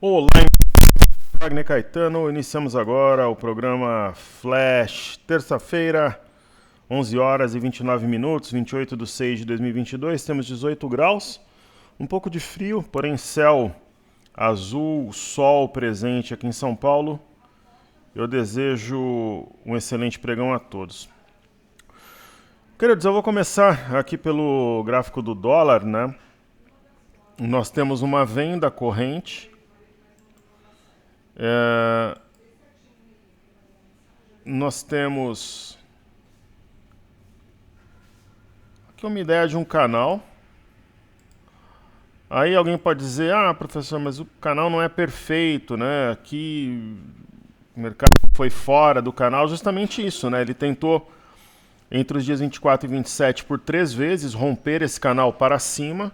Olá, Wagner Caetano. Iniciamos agora o programa Flash, terça-feira, 11 horas e 29 minutos, 28 de 6 de 2022. Temos 18 graus, um pouco de frio, porém céu azul, sol presente aqui em São Paulo. Eu desejo um excelente pregão a todos. Queridos, eu vou começar aqui pelo gráfico do dólar, né? Nós temos uma venda corrente. Nós temos aqui uma ideia de um canal. Aí alguém pode dizer, professor, mas o canal não é perfeito, né? Aqui o mercado foi fora do canal, justamente isso, né? Ele tentou, entre os dias 24 e 27, por 3 vezes, romper esse canal para cima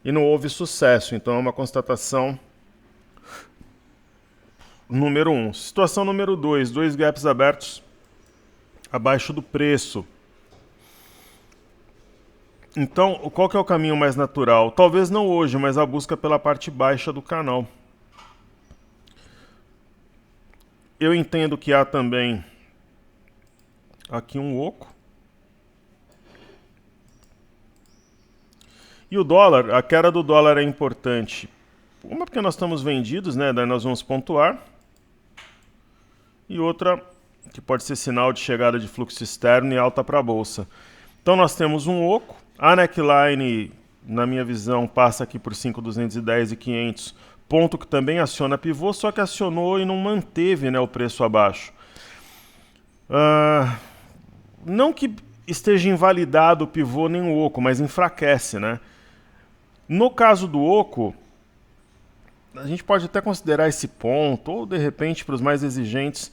e não houve sucesso. Então é uma constatação número 1. Situação número 2, 2 gaps abertos abaixo do preço. Então, qual que é o caminho mais natural? Talvez não hoje, mas a busca pela parte baixa do canal. Eu entendo que há também aqui um oco. E o dólar, a queda do dólar é importante. Uma porque nós estamos vendidos, né? Daí nós vamos pontuar. E outra que pode ser sinal de chegada de fluxo externo e alta para a bolsa. Então nós temos um oco. A neckline, na minha visão, passa aqui por 5.210 e 500, ponto que também aciona pivô, só que acionou e não manteve, né, o preço abaixo. Não que esteja invalidado o pivô nem o oco, mas enfraquece, né? No caso do oco, a gente pode até considerar esse ponto, ou de repente para os mais exigentes,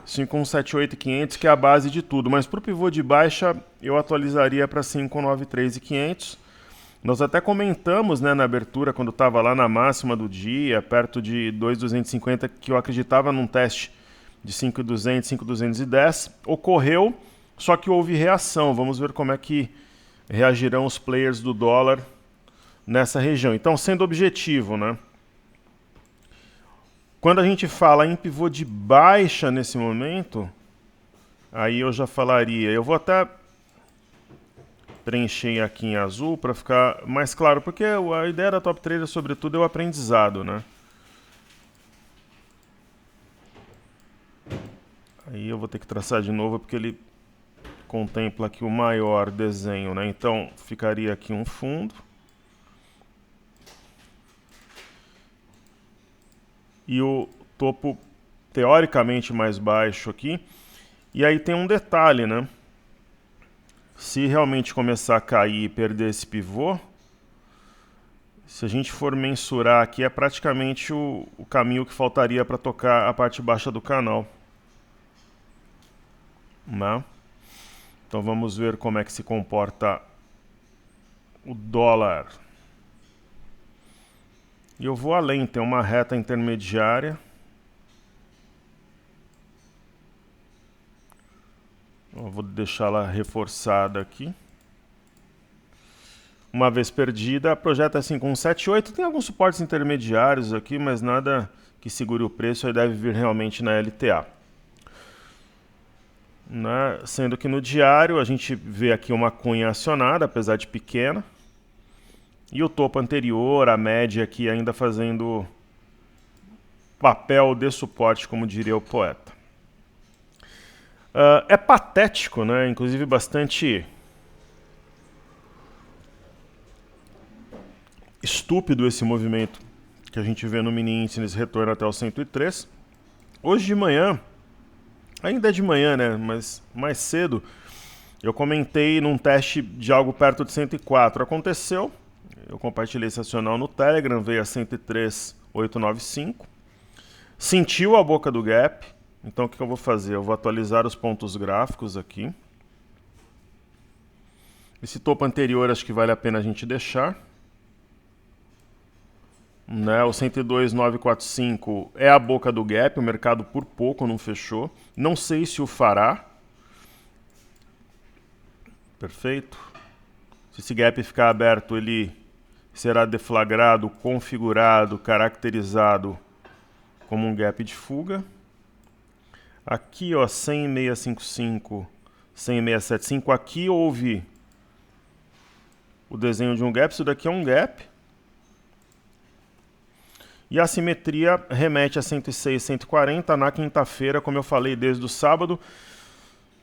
5.178.500, que é a base de tudo. Mas para o pivô de baixa, eu atualizaria para 5.93.500. Nós até comentamos, né, na abertura, quando estava lá na máxima do dia, perto de 2.250, que eu acreditava num teste de 5.200, 5.210. Ocorreu, só que houve reação. Vamos ver como é que reagirão os players do dólar nessa região. Então, sendo objetivo, né? Quando a gente fala em pivô de baixa nesse momento, aí eu já falaria, eu vou até preencher aqui em azul para ficar mais claro, porque a ideia da Top Trader, sobretudo, é o aprendizado, né? Aí eu vou ter que traçar de novo, porque ele contempla aqui o maior desenho, né? Então, ficaria aqui um fundo. E o topo teoricamente mais baixo aqui. E aí tem um detalhe, né? Se realmente começar a cair e perder esse pivô, se a gente for mensurar aqui, é praticamente o caminho que faltaria para tocar a parte baixa do canal. Né? Então vamos ver como é que se comporta o dólar. E eu vou além, tem uma reta intermediária. Eu vou deixá-la reforçada aqui. Uma vez perdida, projeta 5.178. Tem alguns suportes intermediários aqui, mas nada que segure o preço. Aí deve vir realmente na LTA. Né? Sendo que no diário a gente vê aqui uma cunha acionada, apesar de pequena. E o topo anterior, a média aqui ainda fazendo papel de suporte, como diria o poeta. É patético, né? Inclusive bastante estúpido esse movimento que a gente vê no mini índice nesse retorno até o 103. Hoje de manhã, ainda é de manhã, né? Mas mais cedo, eu comentei num teste de algo perto de 104. Aconteceu. Eu compartilhei esse acional no Telegram, veio a 103.895. Sentiu a boca do gap. Então o que eu vou fazer? Eu vou atualizar os pontos gráficos aqui. Esse topo anterior acho que vale a pena a gente deixar. Né? O 102.945 é a boca do gap, o mercado por pouco não fechou. Não sei se o fará. Perfeito. Se esse gap ficar aberto, ele será deflagrado, configurado, caracterizado como um gap de fuga. Aqui, ó, 100,655, 100,675, aqui houve o desenho de um gap, isso daqui é um gap. E a simetria remete a 106, 140 na quinta-feira, como eu falei desde o sábado.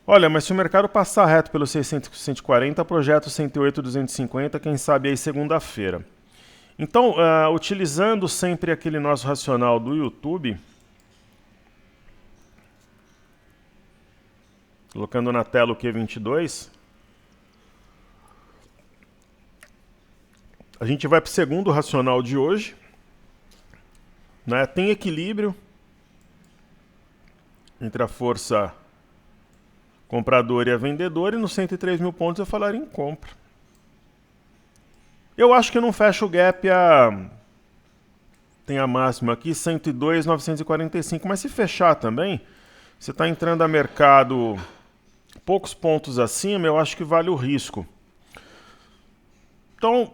Olha, mas se o mercado passar reto pelo 600, 140, projeto 108, 250, quem sabe aí segunda-feira. Então, utilizando sempre aquele nosso racional do YouTube, colocando na tela o Q22, a gente vai para o segundo racional de hoje. Né? Tem equilíbrio entre a força compradora e a vendedora, e nos 103 mil pontos eu falaria em compra. Eu acho que não fecha o gap tem a máxima aqui, 102,945, mas se fechar também, você está entrando a mercado poucos pontos acima, eu acho que vale o risco. Então,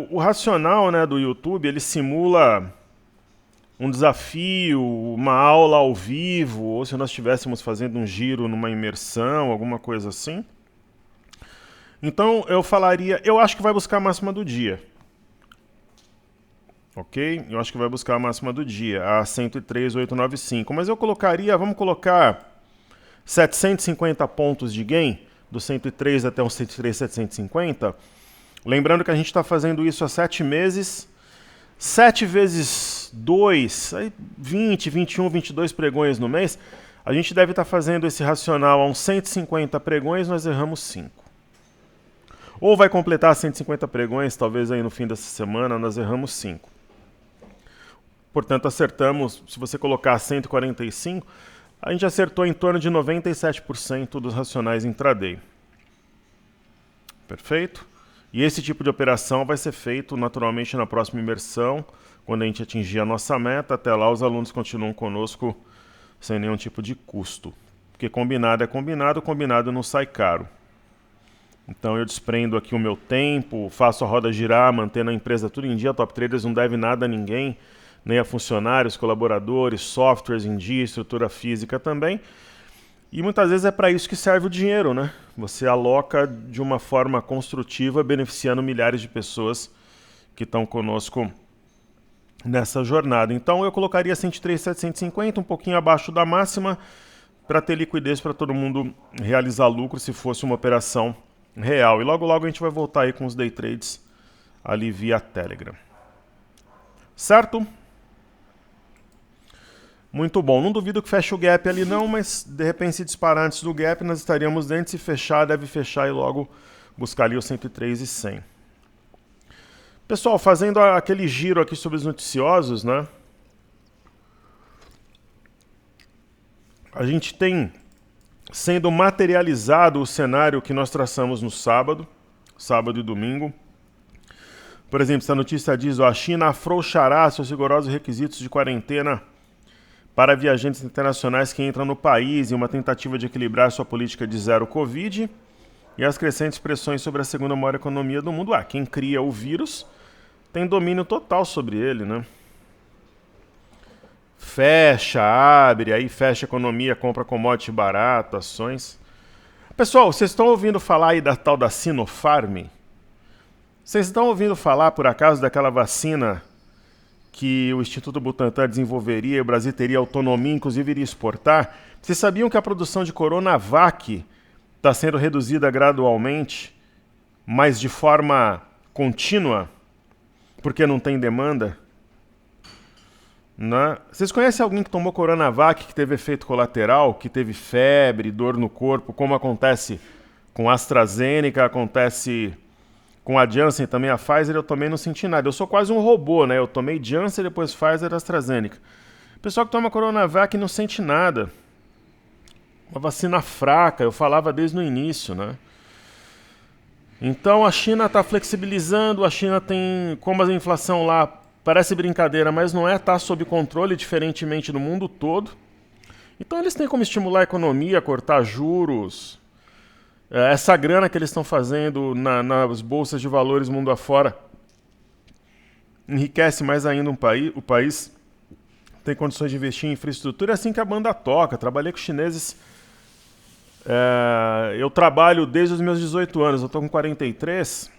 o racional, né, do YouTube, ele simula um desafio, uma aula ao vivo, ou se nós estivéssemos fazendo um giro numa imersão, alguma coisa assim. Então eu falaria, eu acho que vai buscar a máxima do dia. Ok? Eu acho que vai buscar a máxima do dia, a 103,895. Mas eu colocaria, vamos colocar 750 pontos de gain, do 103 até o 103,750. Lembrando que a gente está fazendo isso há 7 meses. 7 vezes 2, aí 20, 21, 22 pregões no mês. A gente deve estar fazendo esse racional a uns 150 pregões, nós erramos 5. Ou vai completar 150 pregões, talvez aí no fim dessa semana, nós erramos 5. Portanto, acertamos, se você colocar 145, a gente acertou em torno de 97% dos racionais intraday. Perfeito? E esse tipo de operação vai ser feito naturalmente na próxima imersão, quando a gente atingir a nossa meta. Até lá os alunos continuam conosco sem nenhum tipo de custo. Porque combinado é combinado, combinado não sai caro. Então eu desprendo aqui o meu tempo, faço a roda girar, mantendo a empresa tudo em dia. Top Traders não deve nada a ninguém, nem a funcionários, colaboradores, softwares em dia, estrutura física também. E muitas vezes é para isso que serve o dinheiro, né? Você aloca de uma forma construtiva, beneficiando milhares de pessoas que estão conosco nessa jornada. Então eu colocaria 103,750, um pouquinho abaixo da máxima, para ter liquidez para todo mundo realizar lucro se fosse uma operação real. E logo logo a gente vai voltar aí com os day trades ali via Telegram. Certo? Muito bom. Não duvido que feche o gap ali não, mas de repente se disparar antes do gap nós estaríamos dentro. Se fechar, deve fechar e logo buscar ali o 103,100. Pessoal, fazendo aquele giro aqui sobre os noticiosos, né? A gente tem sendo materializado o cenário que nós traçamos no sábado e domingo. Por exemplo, essa notícia diz, a China afrouxará seus rigorosos requisitos de quarentena para viajantes internacionais que entram no país em uma tentativa de equilibrar sua política de zero Covid e as crescentes pressões sobre a segunda maior economia do mundo. Quem cria o vírus tem domínio total sobre ele, né? Fecha, abre, aí fecha a economia, compra commodity barato, ações. Pessoal, vocês estão ouvindo falar aí da tal da Sinopharm? Vocês estão ouvindo falar, por acaso, daquela vacina que o Instituto Butantan desenvolveria e o Brasil teria autonomia, inclusive iria exportar? Vocês sabiam que a produção de Coronavac está sendo reduzida gradualmente, mas de forma contínua, porque não tem demanda? Né? Vocês conhecem alguém que tomou Coronavac, que teve efeito colateral, que teve febre, dor no corpo, como acontece com a AstraZeneca, acontece com a Janssen também, a Pfizer, eu tomei e não senti nada. Eu sou quase um robô, né? Eu tomei Janssen, depois Pfizer, AstraZeneca. O pessoal que toma Coronavac não sente nada. Uma vacina fraca, eu falava desde o início, né? Então a China está flexibilizando, a China tem, como a inflação lá parece brincadeira, mas não é, está sob controle, diferentemente do mundo todo. Então eles têm como estimular a economia, cortar juros. Essa grana que eles estão fazendo nas bolsas de valores mundo afora enriquece mais ainda o país tem condições de investir em infraestrutura. É assim que a banda toca. Trabalhei com chineses. Eu trabalho desde os meus 18 anos. Eu estou com 43.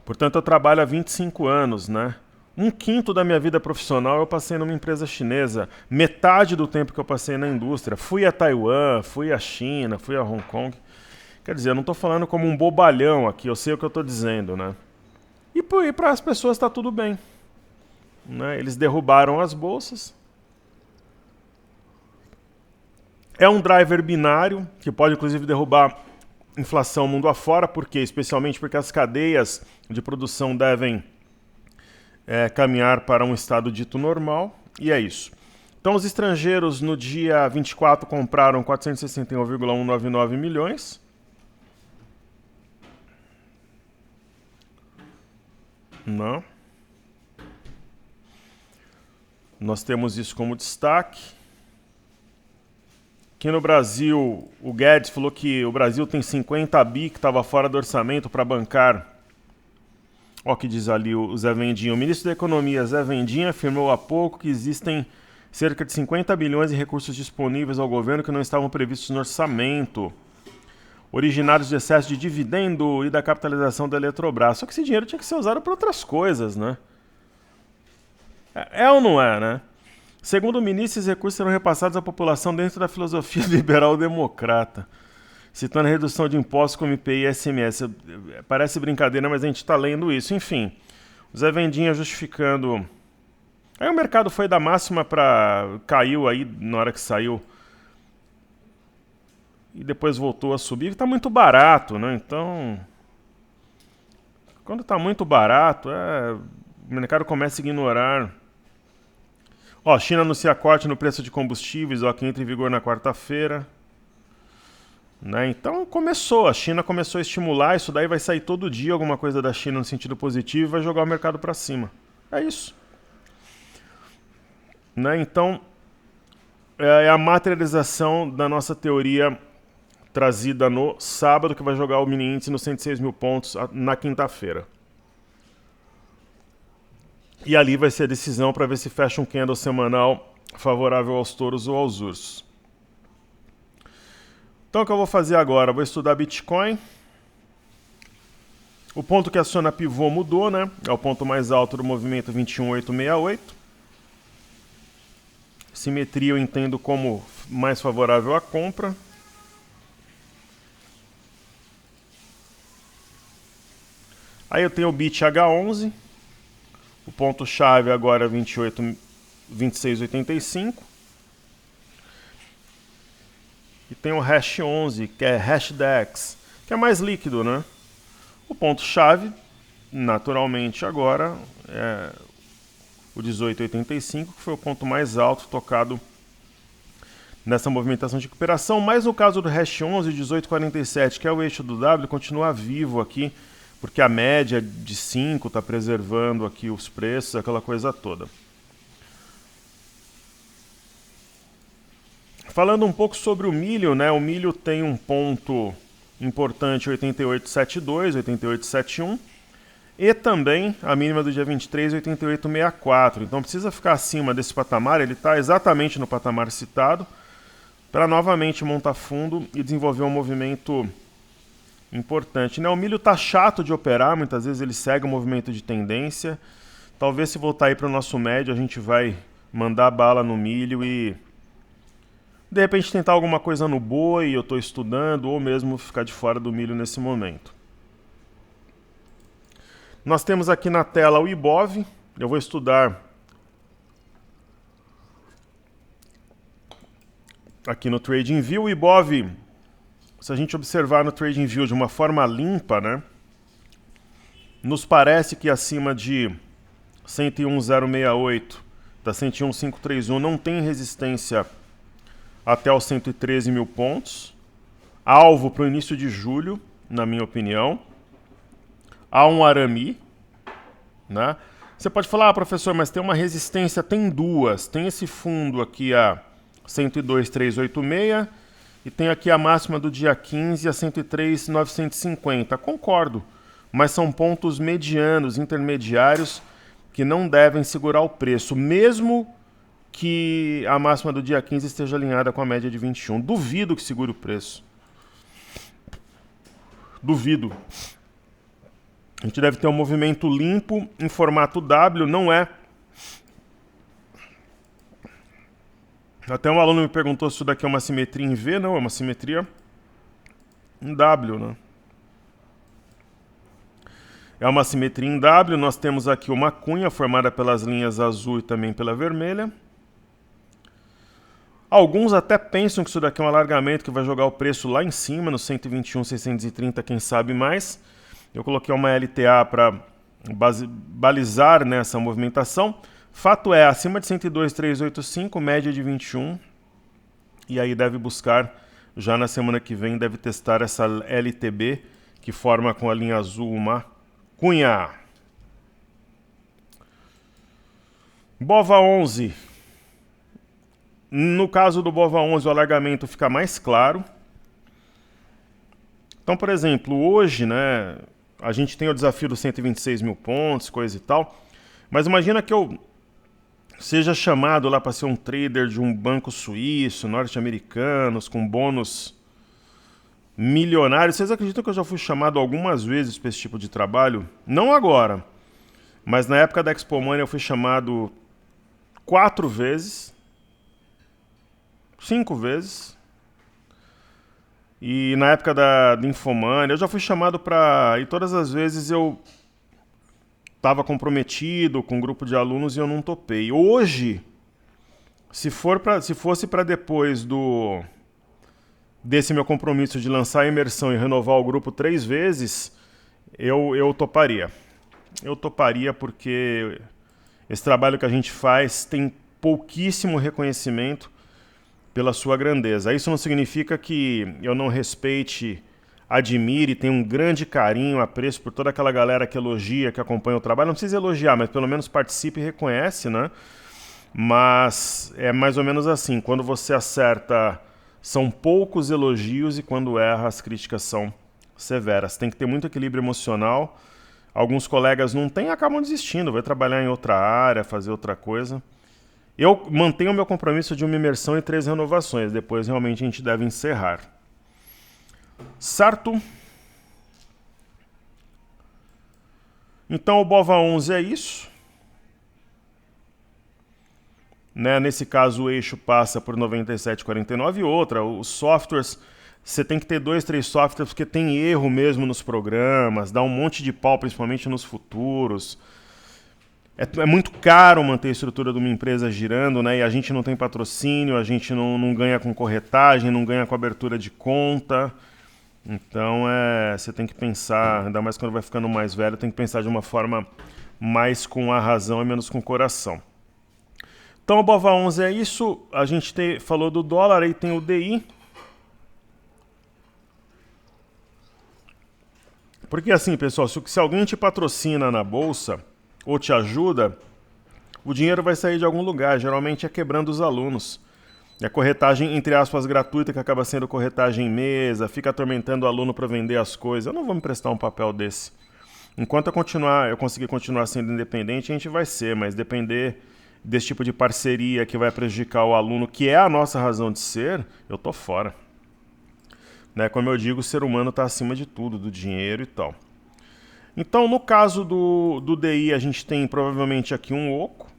Portanto, eu trabalho há 25 anos, né? Um quinto da minha vida profissional eu passei numa empresa chinesa. Metade do tempo que eu passei na indústria. Fui a Taiwan, fui a China, fui a Hong Kong. Quer dizer, eu não estou falando como um bobalhão aqui. Eu sei o que eu estou dizendo, né? E para as pessoas está tudo bem. Né? Eles derrubaram as bolsas. É um driver binário, que pode inclusive derrubar inflação mundo afora, porque especialmente porque as cadeias de produção devem caminhar para um estado dito normal, e é isso. Então os estrangeiros no dia 24 compraram 461,199 milhões. Não. Nós temos isso como destaque. Aqui no Brasil, o Guedes falou que o Brasil tem 50 bi que estava fora do orçamento para bancar. Olha o que diz ali o Zé Vendinha. O ministro da Economia, Zé Vendinha, afirmou há pouco que existem cerca de 50 bilhões de recursos disponíveis ao governo que não estavam previstos no orçamento, originários de excesso de dividendo e da capitalização da Eletrobras. Só que esse dinheiro tinha que ser usado para outras coisas, né? É ou não é, né? Segundo o ministro, esses recursos serão repassados à população dentro da filosofia liberal-democrata, citando a redução de impostos como IPI e SMS. Parece brincadeira, mas a gente está lendo isso. Enfim, o Zé Vendinha justificando. Aí o mercado foi da máxima para... Caiu aí na hora que saiu. E depois voltou a subir. Está muito barato, né? Então... Quando está muito barato, o mercado começa a ignorar. Ó, China anuncia corte no preço de combustíveis, ó, que entra em vigor na quarta-feira. Né? Então a China começou a estimular, isso daí vai sair todo dia alguma coisa da China no sentido positivo e vai jogar o mercado para cima. É isso. Né? Então, é a materialização da nossa teoria trazida no sábado, que vai jogar o mini índice nos 106 mil pontos na quinta-feira. E ali vai ser a decisão para ver se fecha um candle semanal favorável aos touros ou aos ursos. Então o que eu vou fazer agora? Vou estudar Bitcoin. O ponto que aciona pivô mudou, né? É o ponto mais alto do movimento 21.868. Simetria eu entendo como mais favorável à compra. Aí eu tenho o BIT H11. O ponto-chave agora é 26,85. E tem o hash 11, que é Hashdex, que é mais líquido, né? O ponto-chave, naturalmente, agora é o 18,85, que foi o ponto mais alto tocado nessa movimentação de recuperação. Mas no caso do hash 11, 18,47, que é o eixo do W, continua vivo aqui, porque a média de 5 está preservando aqui os preços, aquela coisa toda. Falando um pouco sobre o milho, né? O milho tem um ponto importante 88,72, 88,71 e também a mínima do dia 23, 88,64. Então precisa ficar acima desse patamar, ele está exatamente no patamar citado, para novamente montar fundo e desenvolver um movimento importante. Né? O milho está chato de operar, muitas vezes ele segue o movimento de tendência. Talvez se voltar aí para o nosso médio, a gente vai mandar bala no milho e de repente tentar alguma coisa no boi, eu estou estudando, ou mesmo ficar de fora do milho nesse momento. Nós temos aqui na tela o Ibov, eu vou estudar aqui no TradingView. O Ibov, se a gente observar no TradingView de uma forma limpa, né, nos parece que acima de 101,068 da 101,531 não tem resistência até os 113 mil pontos. Alvo para o início de julho, na minha opinião. Há um arame, né? Você pode falar, professor, mas tem uma resistência, tem duas. Tem esse fundo aqui a 102,386 e tem aqui a máxima do dia 15 a 103,950. Concordo, mas são pontos medianos, intermediários, que não devem segurar o preço, mesmo que a máxima do dia 15 esteja alinhada com a média de 21. Duvido que segure o preço. Duvido. A gente deve ter um movimento limpo em formato W, não é. Até um aluno me perguntou se isso daqui é uma simetria em V. Não, é uma simetria em W, né? É uma simetria em W. Nós temos aqui uma cunha formada pelas linhas azul e também pela vermelha. Alguns até pensam que isso daqui é um alargamento que vai jogar o preço lá em cima, no 121,630, quem sabe mais. Eu coloquei uma LTA para balizar nessa movimentação. Fato é, acima de 102,385, média de 21. E aí deve buscar, já na semana que vem, deve testar essa LTB, que forma com a linha azul uma cunha. BOVA11. No caso do BOVA11, o alargamento fica mais claro. Então, por exemplo, hoje, né, a gente tem o desafio dos 126 mil pontos, coisa e tal. Mas imagina que eu seja chamado lá para ser um trader de um banco suíço, norte-americanos, com bônus milionários. Vocês acreditam que eu já fui chamado algumas vezes para esse tipo de trabalho? Não agora, mas na época da Expo Money eu fui chamado 4 vezes. 5 vezes. E na época da Infomania, eu já fui chamado para... E todas as vezes eu estava comprometido com um grupo de alunos e eu não topei. Hoje, se fosse para depois desse meu compromisso de lançar a imersão e renovar o grupo 3 vezes, eu toparia. Eu toparia porque esse trabalho que a gente faz tem pouquíssimo reconhecimento pela sua grandeza. Isso não significa que eu não respeite, admire, tenha um grande carinho, apreço por toda aquela galera que elogia, que acompanha o trabalho. Não precisa elogiar, mas pelo menos participe e reconhece, né? Mas é mais ou menos assim, quando você acerta, são poucos elogios e quando erra, as críticas são severas. Tem que ter muito equilíbrio emocional. Alguns colegas não têm e acabam desistindo, vai trabalhar em outra área, fazer outra coisa. Eu mantenho o meu compromisso de uma imersão e 3 renovações. Depois, realmente, a gente deve encerrar. Certo? Então, o BOVA11 é isso. Né? Nesse caso, o eixo passa por 97,49 e outra. Os softwares, você tem que ter 2, 3 softwares, porque tem erro mesmo nos programas, dá um monte de pau, principalmente nos futuros. É muito caro manter a estrutura de uma empresa girando, né? E a gente não tem patrocínio, a gente não ganha com corretagem, não ganha com abertura de conta. Então, você tem que pensar, ainda mais quando vai ficando mais velho, tem que pensar de uma forma mais com a razão e menos com o coração. Então, o BOVA11 é isso. A gente falou do dólar, aí tem o DI. Porque assim, pessoal, se alguém te patrocina na bolsa ou te ajuda, o dinheiro vai sair de algum lugar, geralmente é quebrando os alunos. É corretagem, entre aspas, gratuita, que acaba sendo corretagem em mesa, fica atormentando o aluno para vender as coisas. Eu não vou me prestar um papel desse. Enquanto eu conseguir continuar sendo independente, a gente vai ser, mas depender desse tipo de parceria que vai prejudicar o aluno, que é a nossa razão de ser, eu tô fora. Né? Como eu digo, o ser humano está acima de tudo, do dinheiro e tal. Então, no caso do DI, a gente tem provavelmente aqui um oco,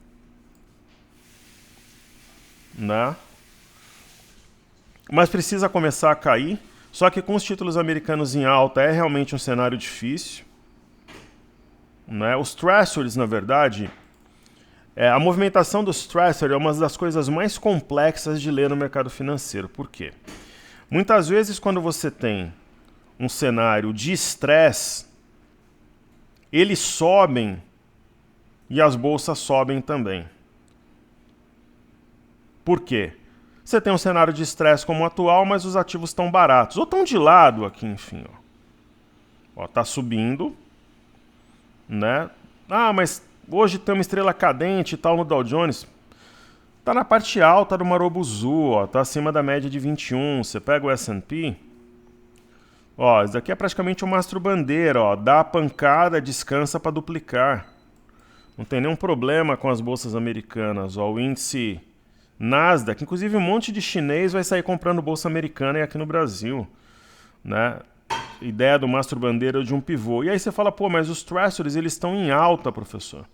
né? Mas precisa começar a cair. Só que com os títulos americanos em alta é realmente um cenário difícil, né? Os stressors, na verdade, a movimentação dos stressors é uma das coisas mais complexas de ler no mercado financeiro. Por quê? Muitas vezes, quando você tem um cenário de estresse, eles sobem e as bolsas sobem também. Por quê? Você tem um cenário de estresse como o atual, mas os ativos estão baratos. Ou estão de lado aqui, enfim. Ó, tá subindo, né? Ah, mas hoje tem uma estrela cadente e tal no Dow Jones. Tá na parte alta do Marubozu, ó, tá acima da média de 21. Você pega o S&P, Ó, isso daqui é praticamente um mastro bandeira, ó. Dá a pancada, descansa para duplicar. Não tem nenhum problema com as bolsas americanas. Ó, o índice Nasdaq, inclusive um monte de chinês vai sair comprando bolsa americana e aqui no Brasil, né? Ideia do mastro bandeira de um pivô. E aí você fala, pô, mas os treasuries eles estão em alta, professor.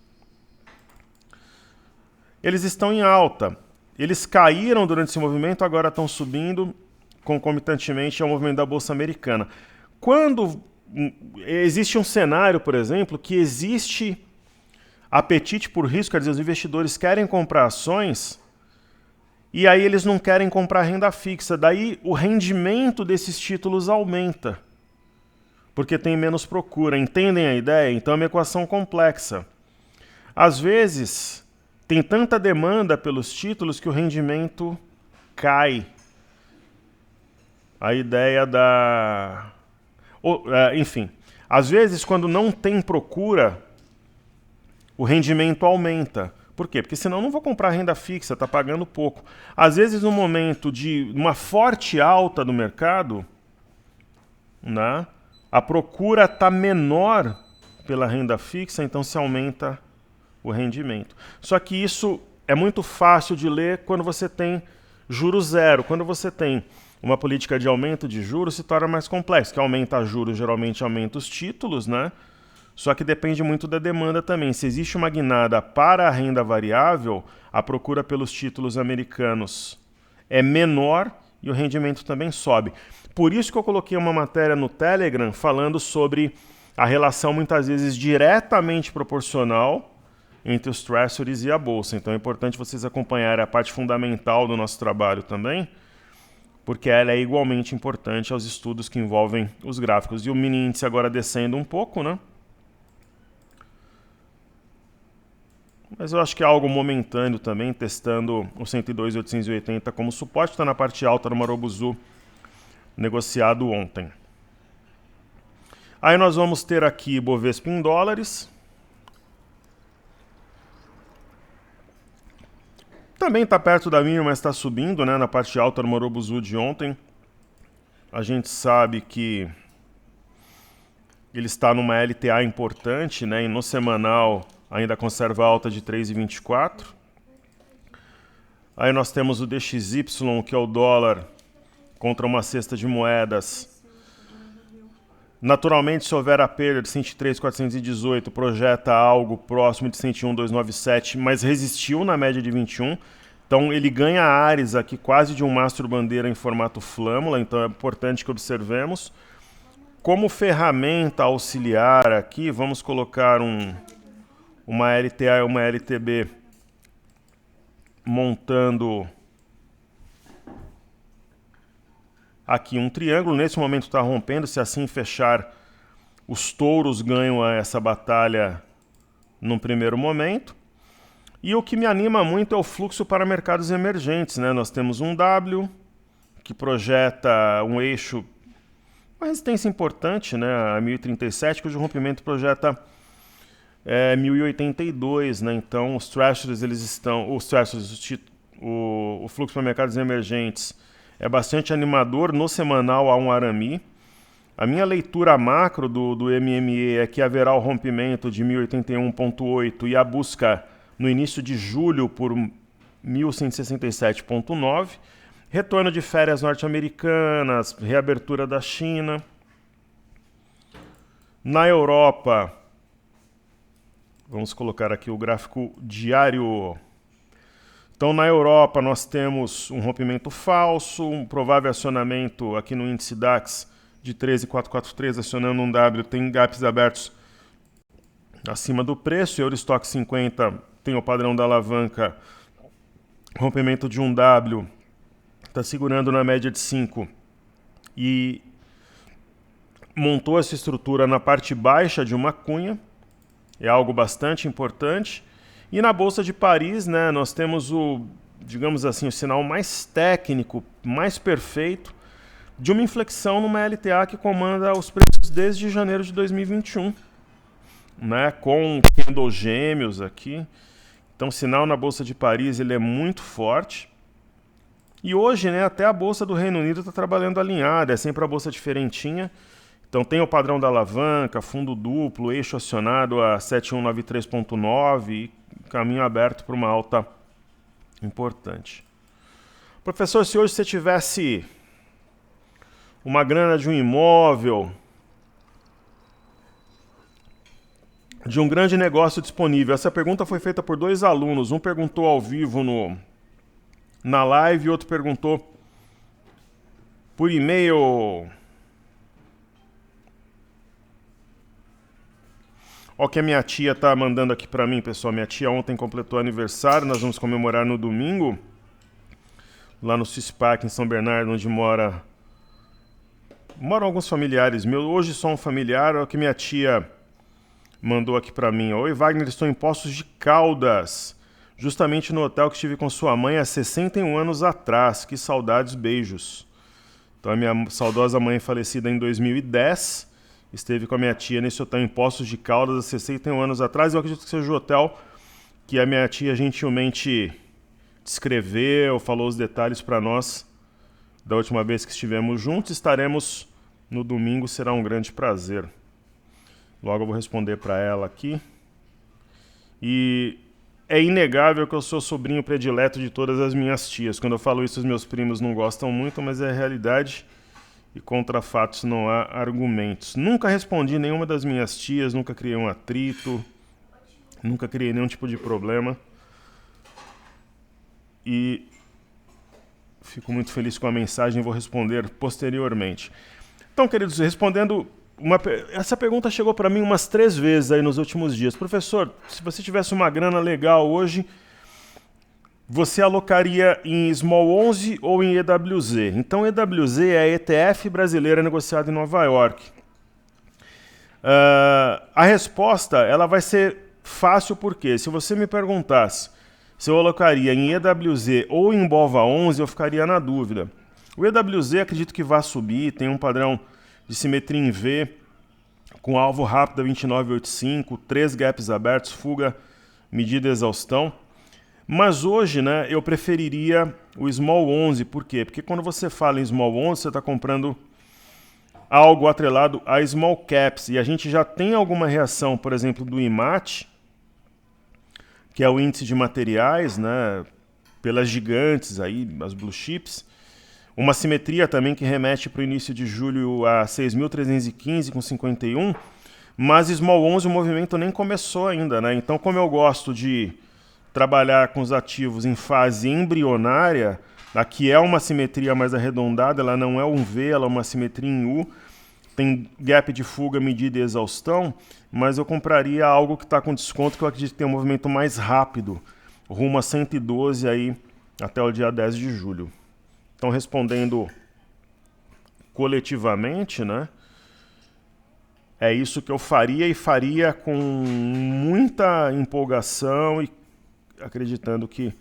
Eles estão em alta. Eles caíram durante esse movimento, agora estão subindo concomitantemente ao movimento da bolsa americana. Quando existe um cenário, por exemplo, que existe apetite por risco, quer dizer, os investidores querem comprar ações e aí eles não querem comprar renda fixa. Daí o rendimento desses títulos aumenta, porque tem menos procura. Entendem a ideia? Então é uma equação complexa. Às vezes, tem tanta demanda pelos títulos que o rendimento cai. A ideia da... enfim, às vezes quando não tem procura, o rendimento aumenta. Por quê? Porque senão eu não vou comprar renda fixa, está pagando pouco. Às vezes no momento de uma forte alta do mercado, né, a procura está menor pela renda fixa, então se aumenta o rendimento. Só que isso é muito fácil de ler quando você tem juros zero. Quando você tem uma política de aumento de juros, se torna mais complexo. Que aumenta juros, geralmente aumenta os títulos, né? Só que depende muito da demanda também. Se existe uma guinada para a renda variável, a procura pelos títulos americanos é menor e o rendimento também sobe. Por isso que eu coloquei uma matéria no Telegram falando sobre a relação muitas vezes diretamente proporcional entre os treasuries e a bolsa. Então é importante vocês acompanharem a parte fundamental do nosso trabalho também, porque ela é igualmente importante aos estudos que envolvem os gráficos. E o mini índice agora descendo um pouco, né? Mas eu acho que é algo momentâneo também, testando o 102.880 como suporte, está na parte alta do Marubozu, negociado ontem. Aí nós vamos ter aqui Bovespa em dólares. Também está perto da mínima, mas está subindo, né, na parte alta do Marubozu de ontem. A gente sabe que ele está numa LTA importante, né, e no semanal ainda conserva alta de 3,24. Aí nós temos o DXY, que é o dólar contra uma cesta de moedas. Naturalmente, se houver a perda de 103.418, projeta algo próximo de 101.297, mas resistiu na média de 21. Então ele ganha áreas aqui quase de um mastro bandeira em formato flâmula, então é importante que observemos. Como ferramenta auxiliar aqui, vamos colocar uma LTA e uma LTB montando aqui um triângulo. Nesse momento está rompendo, se assim fechar, os touros ganham essa batalha num primeiro momento. E o que me anima muito é o fluxo para mercados emergentes, né? Nós temos um W, que projeta um eixo, uma resistência importante, né? A 1037, cujo rompimento projeta 1082, né? Então os treasuries, eles estão, os treasuries, o fluxo para mercados emergentes é bastante animador. No semanal há um arame. A minha leitura macro do MME é que haverá o rompimento de 1081.8 e a busca no início de julho por 1167.9. Retorno de férias norte-americanas, reabertura da China. Na Europa, vamos colocar aqui o gráfico diário. Então, na Europa, nós temos um rompimento falso, um provável acionamento aqui no índice DAX de 13.443, acionando um W, tem gaps abertos acima do preço. Eurostock 50 tem o padrão da alavanca, rompimento de um W, está segurando na média de 5 e montou essa estrutura na parte baixa de uma cunha. É algo bastante importante. E na Bolsa de Paris, né, nós temos o, digamos assim, o sinal mais técnico, mais perfeito, de uma inflexão numa LTA que comanda os preços desde janeiro de 2021, né, com candle gêmeos aqui. Então o sinal na Bolsa de Paris ele é muito forte. E hoje, né, até a Bolsa do Reino Unido está trabalhando alinhada, é sempre a bolsa diferentinha. Então tem o padrão da alavanca, fundo duplo, eixo acionado a 7193.9 e caminho aberto para uma alta importante. Professor, se hoje você tivesse uma grana de um imóvel, de um grande negócio disponível, essa pergunta foi feita por 2 alunos. Um perguntou ao vivo na live e outro perguntou por e-mail. Ó, que a minha tia tá mandando aqui pra mim, pessoal. Minha tia ontem completou aniversário, nós vamos comemorar no domingo, lá no Swiss Park, em São Bernardo, onde moram alguns familiares meus. Hoje só um familiar, ó, que minha tia mandou aqui pra mim. Oi, Wagner, estou em Poços de Caldas, justamente no hotel que estive com sua mãe há 61 anos atrás. Que saudades, beijos. Então a minha saudosa mãe, falecida em 2010... esteve com a minha tia nesse hotel em Poços de Caldas há 61 anos atrás. Eu acredito que seja o hotel que a minha tia gentilmente descreveu, falou os detalhes para nós da última vez que estivemos juntos. Estaremos no domingo, será um grande prazer. Logo eu vou responder para ela aqui. E é inegável que eu sou sobrinho predileto de todas as minhas tias. Quando eu falo isso, os meus primos não gostam muito, mas é a realidade. E contra fatos não há argumentos. Nunca respondi nenhuma das minhas tias, nunca criei um atrito, nunca criei nenhum tipo de problema. E fico muito feliz com a mensagem e vou responder posteriormente. Então, queridos, respondendo... Essa pergunta chegou para mim umas 3 vezes aí nos últimos dias. Professor, se você tivesse uma grana legal hoje, você alocaria em Small 11 ou em EWZ? Então, EWZ é a ETF brasileira negociada em Nova York. A resposta ela vai ser fácil, porque se você me perguntasse se eu alocaria em EWZ ou em Bova 11, eu ficaria na dúvida. O EWZ acredito que vai subir, tem um padrão de simetria em V, com alvo rápido a 29,85, 3 gaps abertos, fuga, medida exaustão. Mas hoje, né, eu preferiria o Small 11. Por quê? Porque quando você fala em Small 11, você está comprando algo atrelado a Small Caps. E a gente já tem alguma reação, por exemplo, do IMAT, que é o índice de materiais, né, pelas gigantes, aí, as blue chips. Uma simetria também que remete para o início de julho a 6.315,51. Mas Small 11 o movimento nem começou ainda, né? Então, como eu gosto de trabalhar com os ativos em fase embrionária, aqui é uma simetria mais arredondada, ela não é um V, ela é uma simetria em U, tem gap de fuga, medida e exaustão, mas eu compraria algo que está com desconto, que eu acredito que tem um movimento mais rápido, rumo a 112 aí até o dia 10 de julho. Então, respondendo coletivamente, né? É isso que eu faria, e faria com muita empolgação e acreditando que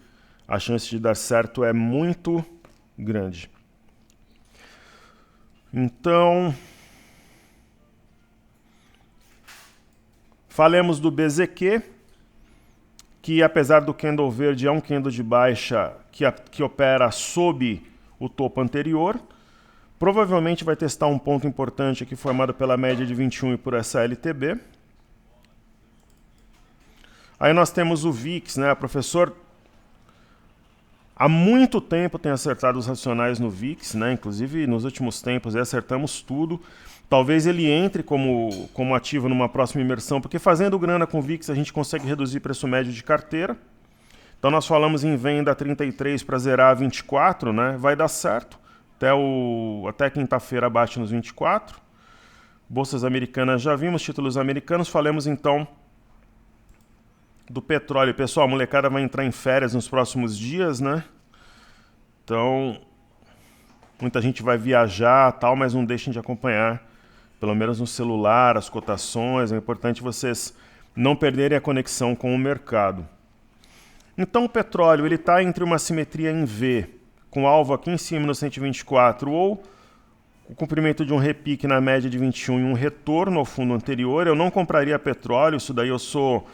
a chance de dar certo é muito grande. Então, falemos do BZQ, que apesar do candle verde é um candle de baixa que opera sob o topo anterior. Provavelmente vai testar um ponto importante aqui formado pela média de 21 e por essa LTB. Aí nós temos o VIX, né? O professor há muito tempo tem acertado os racionais no VIX, né? Inclusive nos últimos tempos acertamos tudo. Talvez ele entre como ativo numa próxima imersão, porque fazendo grana com o VIX a gente consegue reduzir preço médio de carteira. Então nós falamos em venda a 33 para zerar a 24, né? Vai dar certo. Até quinta-feira bate nos 24. Bolsas americanas já vimos, títulos americanos. Falemos então do petróleo. Pessoal, a molecada vai entrar em férias nos próximos dias, né? Então, muita gente vai viajar, tal, mas não deixem de acompanhar, pelo menos no celular, as cotações. É importante vocês não perderem a conexão com o mercado. Então, o petróleo ele está entre uma simetria em V, com alvo aqui em cima no 124, ou o cumprimento de um repique na média de 21 e um retorno ao fundo anterior. Eu não compraria petróleo, isso daí eu sou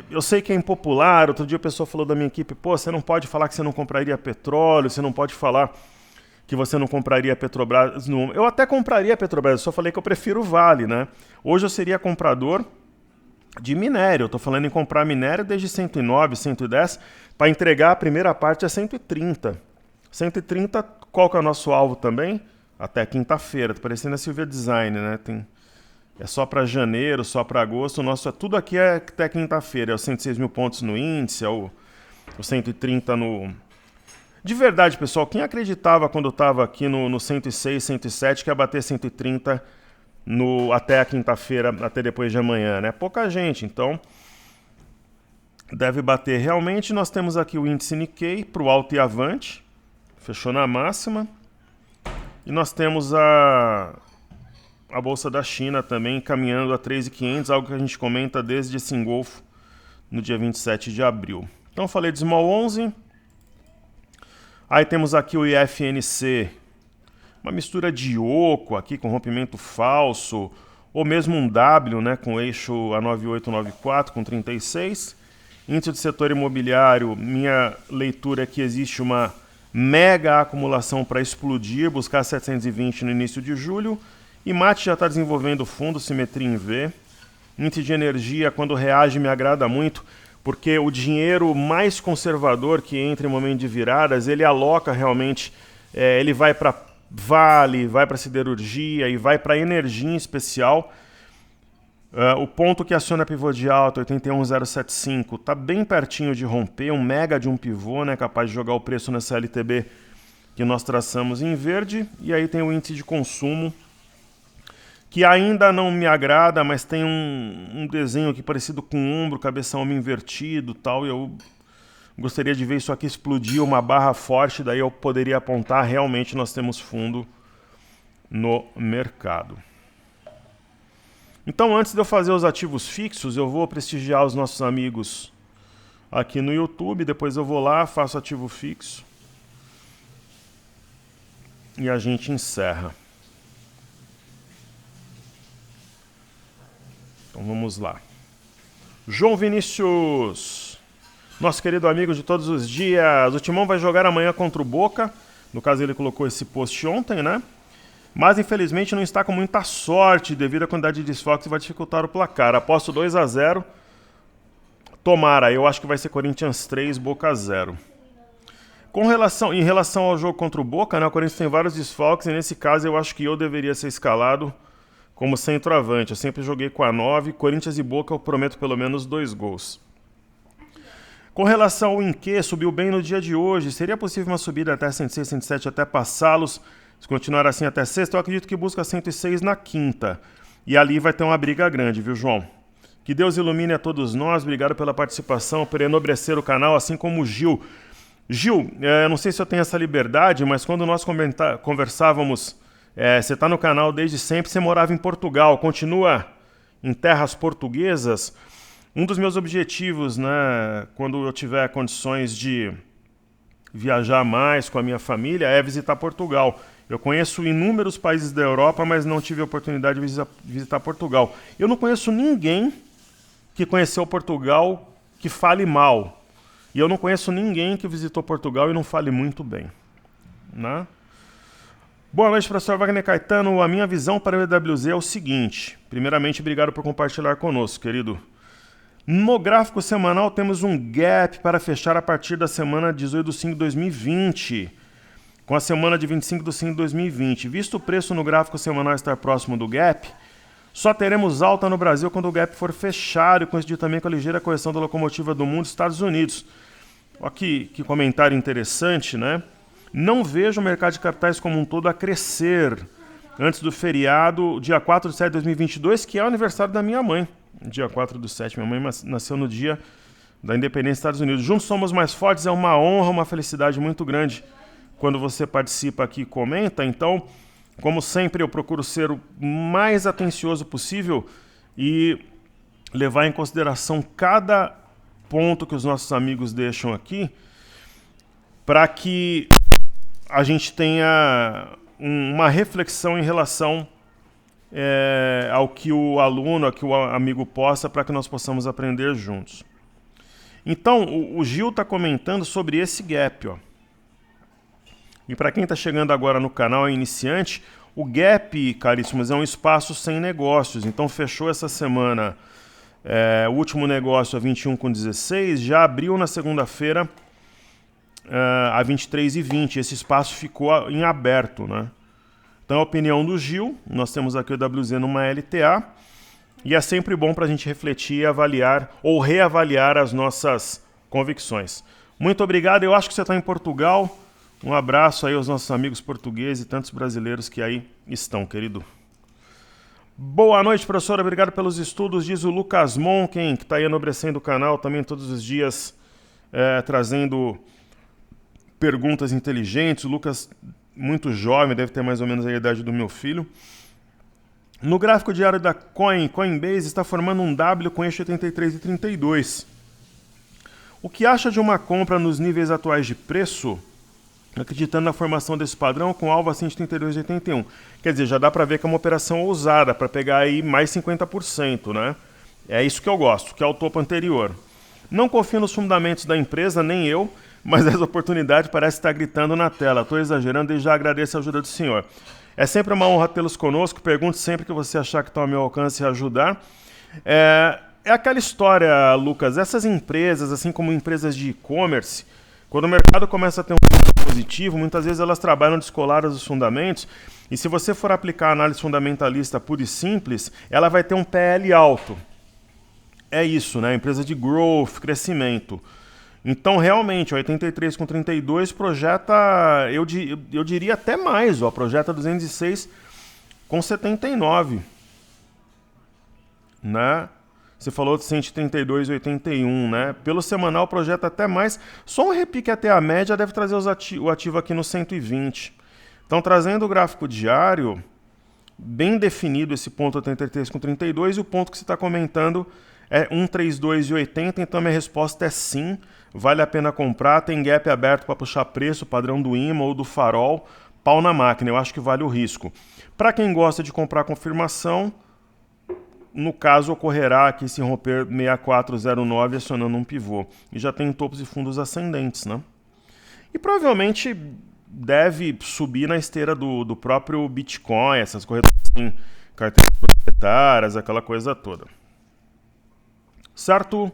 Eu sei que é impopular, outro dia a pessoa falou da minha equipe, pô, você não pode falar que você não compraria petróleo, você não pode falar que você não compraria a Petrobras. Eu até compraria a Petrobras, eu só falei que eu prefiro o Vale, né? Hoje eu seria comprador de minério, eu estou falando em comprar minério desde 109, 110, para entregar a primeira parte a 130. 130, qual que é o nosso alvo também? Até quinta-feira, tá parecendo a Silvia Design, né? É só para janeiro, só para agosto, o nosso tudo aqui é até quinta-feira, é os 106 mil pontos no índice, é o 130 no... De verdade, pessoal, quem acreditava quando eu estava aqui no 106, 107, que ia bater 130 até a quinta-feira, até depois de amanhã, né? Pouca gente, então deve bater realmente. Nós temos aqui o índice Nikkei para o alto e avante, fechou na máxima. E nós temos a Bolsa da China também caminhando a 3.500, algo que a gente comenta desde esse engolfo no dia 27 de abril. Então falei de Small 11. Aí temos aqui o IFNC, uma mistura de oco aqui com rompimento falso, ou mesmo um W, né, com eixo a 9894 com 36. Índice do setor imobiliário, minha leitura é que existe uma mega acumulação para explodir, buscar 720 no início de julho. E MAT já está desenvolvendo fundo, simetria em V. Índice de energia, quando reage, me agrada muito, porque o dinheiro mais conservador que entra em momento de viradas, ele aloca realmente, ele vai para Vale, vai para siderurgia e vai para energia em especial. O ponto que aciona pivô de alta, 81075, está bem pertinho de romper, um mega de um pivô, né, capaz de jogar o preço nessa LTB que nós traçamos em verde. E aí tem o índice de consumo, que ainda não me agrada, mas tem um desenho aqui parecido com um ombro, cabeção homem invertido, tal, e eu gostaria de ver isso aqui explodir, uma barra forte, daí eu poderia apontar, realmente nós temos fundo no mercado. Então, antes de eu fazer os ativos fixos, eu vou prestigiar os nossos amigos aqui no YouTube, depois eu vou lá, faço ativo fixo e a gente encerra. Então vamos lá. João Vinícius, nosso querido amigo de todos os dias. O Timão vai jogar amanhã contra o Boca. No caso, ele colocou esse post ontem, né? Mas infelizmente não está com muita sorte devido à quantidade de desfalques e vai dificultar o placar. Aposto 2-0. Tomara, eu acho que vai ser Corinthians 3, Boca 0. Em relação ao jogo contra o Boca, né, o Corinthians tem vários desfalques e nesse caso eu acho que eu deveria ser escalado como centroavante. Eu sempre joguei com a 9. Corinthians e Boca eu prometo pelo menos 2 gols. Com relação ao Inquê, subiu bem no dia de hoje. Seria possível uma subida até 106, 107 até passá-los? Se continuar assim até sexta, eu acredito que busca 106 na quinta. E ali vai ter uma briga grande, viu, João? Que Deus ilumine a todos nós. Obrigado pela participação, por enobrecer o canal, assim como o Gil. Gil, não sei se eu tenho essa liberdade, mas quando nós conversávamos, você está no canal desde sempre, você morava em Portugal, continua em terras portuguesas. Um dos meus objetivos, né, quando eu tiver condições de viajar mais com a minha família, é visitar Portugal. Eu conheço inúmeros países da Europa, mas não tive a oportunidade de visitar Portugal. Eu não conheço ninguém que conheceu Portugal que fale mal. E eu não conheço ninguém que visitou Portugal e não fale muito bem, né? Boa noite, professor Wagner Caetano. A minha visão para o EWZ é o seguinte. Primeiramente, obrigado por compartilhar conosco, querido. No gráfico semanal, temos um gap para fechar a partir da semana 18/5/2020, com a semana de 25/5/2020. Visto o preço no gráfico semanal estar próximo do gap, só teremos alta no Brasil quando o gap for fechado e coincidir também com a ligeira correção da locomotiva do mundo, Estados Unidos. Olha que comentário interessante, né? Não vejo o mercado de capitais como um todo a crescer antes do feriado, dia 4/7/2022, que é o aniversário da minha mãe. Dia 4/7, minha mãe nasceu no dia da independência dos Estados Unidos. Juntos somos mais fortes, é uma honra, uma felicidade muito grande quando você participa aqui e comenta. Então, como sempre, eu procuro ser o mais atencioso possível e levar em consideração cada ponto que os nossos amigos deixam aqui para que a gente tenha uma reflexão em relação ao que o aluno, ao que o amigo possa, para que nós possamos aprender juntos. Então, o Gil está comentando sobre esse gap, ó. E para quem está chegando agora no canal, é iniciante, o gap, caríssimos, é um espaço sem negócios. Então, fechou essa semana o último negócio a 21,16, já abriu na segunda-feira a 23,20. Esse espaço ficou em aberto, né? Então, a opinião do Gil, nós temos aqui o WZ numa LTA, e é sempre bom para a gente refletir, avaliar ou reavaliar as nossas convicções. Muito obrigado, eu acho que você está em Portugal. Um abraço aí aos nossos amigos portugueses e tantos brasileiros que aí estão, querido. Boa noite, professora, obrigado pelos estudos, diz o Lucas Monken, que está aí enobrecendo o canal também todos os dias, trazendo perguntas inteligentes. O Lucas, muito jovem, deve ter mais ou menos a idade do meu filho. No gráfico diário da Coinbase está formando um W com eixo 83 e 32. O que acha de uma compra nos níveis atuais de preço, acreditando na formação desse padrão com alvo acima de 32,81? Quer dizer, já dá para ver que é uma operação ousada, para pegar aí mais 50%, né? É isso que eu gosto, que é o topo anterior. Não confio nos fundamentos da empresa, nem eu, mas essa oportunidade parece estar gritando na tela. Estou exagerando e já agradeço a ajuda do senhor. É sempre uma honra tê-los conosco. Pergunte sempre que você achar que está ao meu alcance e ajudar. É aquela história, Lucas. Essas empresas, assim como empresas de e-commerce, quando o mercado começa a ter um positivo, muitas vezes elas trabalham descoladas dos fundamentos. E se você for aplicar a análise fundamentalista pura e simples, ela vai ter um PL alto. É isso, né? Empresa de growth, crescimento. Então, realmente, 83 com 32 projeta, eu diria até mais, ó, projeta 206 com 79. Né? Você falou de 132,81, né? Pelo semanal, projeta até mais. Só um repique até a média deve trazer o ativo aqui no 120. Então, trazendo o gráfico diário, bem definido esse ponto 83 com 32, e o ponto que você está comentando é 132,80, então minha resposta é sim. Vale a pena comprar, tem gap aberto para puxar preço, padrão do IMA ou do Farol, pau na máquina, eu acho que vale o risco. Para quem gosta de comprar confirmação, no caso ocorrerá aqui se romper 6409 acionando um pivô. E já tem topos e fundos ascendentes, né? E provavelmente deve subir na esteira do próprio Bitcoin, essas corretoras em carteiras proprietárias, aquela coisa toda. Certo?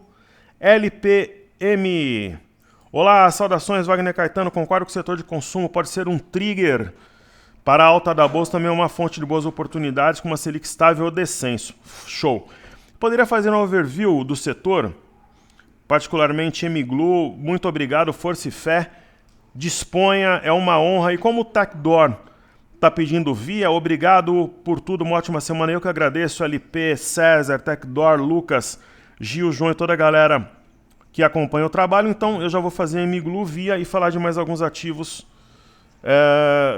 LPM. Olá, saudações, Wagner Caetano. Concordo que o setor de consumo pode ser um trigger para a alta da bolsa, também é uma fonte de boas oportunidades com uma Selic estável ou descenso. Show. Poderia fazer um overview do setor? Particularmente MGLU, muito obrigado, força e fé. Disponha, é uma honra. E como o TechDor está pedindo via, obrigado por tudo, uma ótima semana. Eu que agradeço, LP, César, TechDor, Lucas, Gil, João e toda a galera que acompanha o trabalho. Então eu já vou fazer MGLU via e falar de mais alguns ativos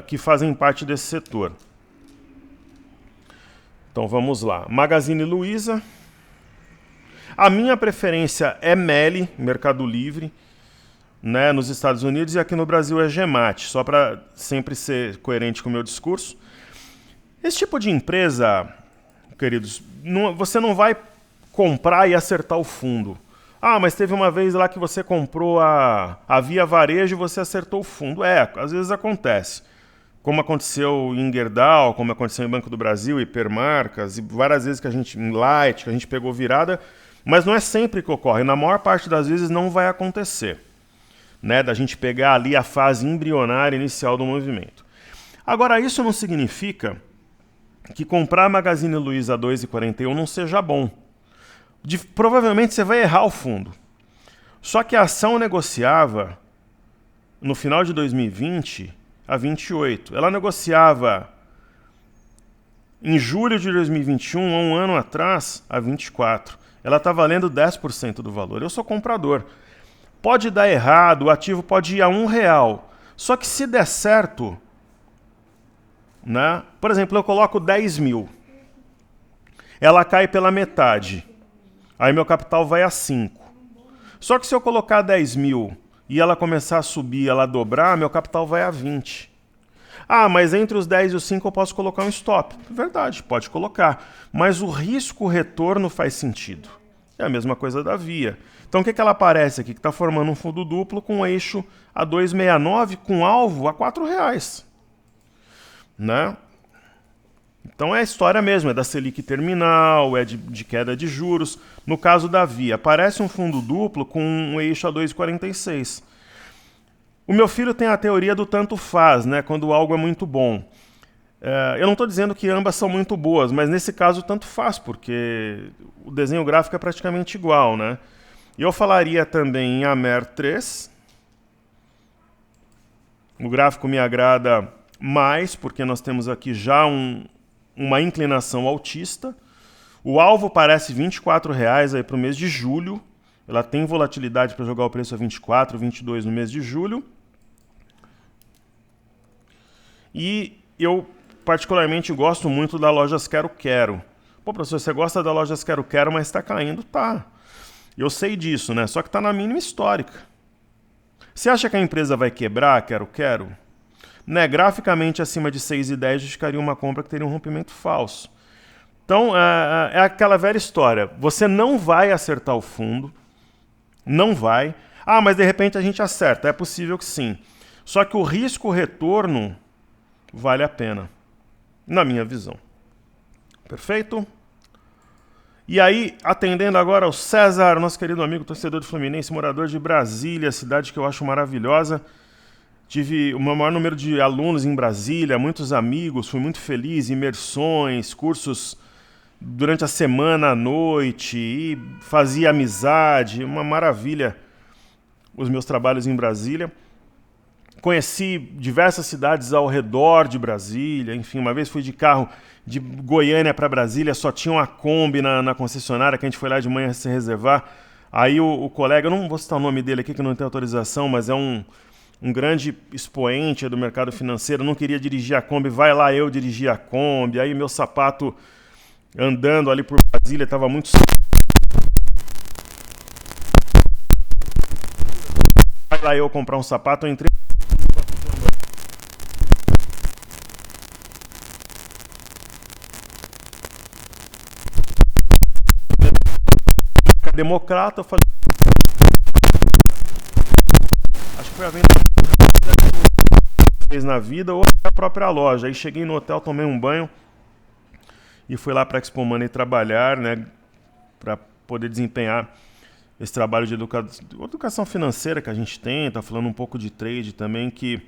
que fazem parte desse setor. Então vamos lá. Magazine Luiza. A minha preferência é Meli, Mercado Livre, né, nos Estados Unidos, e aqui no Brasil é Gemate, só para sempre ser coerente com o meu discurso. Esse tipo de empresa, queridos, você não vai comprar e acertar o fundo. Ah, mas teve uma vez lá que você comprou a Via Varejo e você acertou o fundo. Às vezes acontece. Como aconteceu em Gerdau, como aconteceu em Banco do Brasil, Hipermarcas, e várias vezes que a gente, em Light, que a gente pegou virada, mas não é sempre que ocorre. Na maior parte das vezes não vai acontecer, né, da gente pegar ali a fase embrionária inicial do movimento. Agora, isso não significa que comprar a Magazine Luiza a 2,41 não seja bom. Provavelmente você vai errar o fundo. Só que a ação negociava no final de 2020 a 28. Ela negociava em julho de 2021, há um ano atrás, a 24. Ela está valendo 10% do valor. Eu sou comprador. Pode dar errado, o ativo pode ir a R$1. Só que se der certo, né? Por exemplo, eu coloco 10 mil. Ela cai pela metade. Aí meu capital vai a 5. Só que se eu colocar 10 mil e ela começar a subir, ela dobrar, meu capital vai a 20. Ah, mas entre os 10 e os 5 eu posso colocar um stop. Verdade, pode colocar. Mas o risco-retorno faz sentido. É a mesma coisa da Via. Então o que ela aparece aqui? Que está formando um fundo duplo com um eixo a 2,69 com alvo a R$4. Né? Então é a história mesmo, é da Selic terminal, é de queda de juros. No caso da Via, aparece um fundo duplo com um eixo a 2,46. O meu filho tem a teoria do tanto faz, né? Quando algo é muito bom. Eu não estou dizendo que ambas são muito boas, mas nesse caso tanto faz, porque o desenho gráfico é praticamente igual, né? E eu falaria também em Amer 3. O gráfico me agrada mais, porque nós temos aqui já uma inclinação altista. O alvo parece R$24 aí para o mês de julho. Ela tem volatilidade para jogar o preço a 24, 22 no mês de julho. E eu particularmente gosto muito da Lojas Quero Quero. Pô, professor, você gosta da Lojas Quero Quero, mas está caindo? Tá. Eu sei disso, né? Só que está na mínima histórica. Você acha que a empresa vai quebrar, Quero Quero? Né? Graficamente acima de 6,10 justificaria uma compra que teria um rompimento falso. Então, é aquela velha história. Você não vai acertar o fundo. Não vai. Ah, mas de repente a gente acerta. É possível que sim. Só que o risco-retorno vale a pena, na minha visão. Perfeito? E aí, atendendo agora ao César, nosso querido amigo torcedor do Fluminense, morador de Brasília, cidade que eu acho maravilhosa. Tive o maior número de alunos em Brasília, muitos amigos, fui muito feliz, imersões, cursos durante a semana à noite, e fazia amizade, uma maravilha os meus trabalhos em Brasília. Conheci diversas cidades ao redor de Brasília, enfim, uma vez fui de carro de Goiânia para Brasília, só tinha uma Kombi na concessionária, que a gente foi lá de manhã se reservar. Aí o colega, eu não vou citar o nome dele aqui que não tem autorização, mas é um grande expoente do mercado financeiro, não queria dirigir a Kombi, vai lá eu dirigir a Kombi, aí meu sapato andando ali por Brasília estava muito... Vai lá eu comprar um sapato, eu entrei... Democrata, eu falei... Acho que foi a venda que fez na vida ou a própria loja. Aí cheguei no hotel, tomei um banho e fui lá para a Expo Money trabalhar, né, para poder desempenhar esse trabalho de educação financeira que a gente tem, tá falando um pouco de trade também, que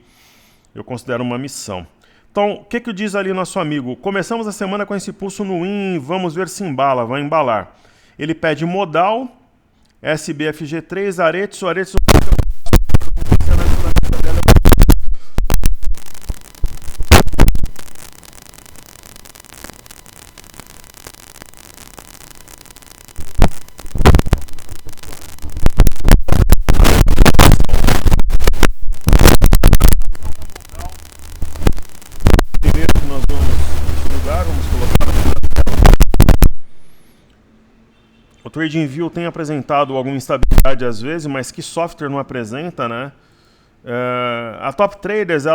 eu considero uma missão. Então, o que diz ali nosso amigo? Começamos a semana com esse pulso no IN, vamos ver se embala, vai embalar. Ele pede modal, SBFG3, Aretes, primeiro que nós vamos estudar, vamos colocar. O TradingView tem apresentado alguma instabilidade às vezes, mas que software não apresenta, né? A Top Traders,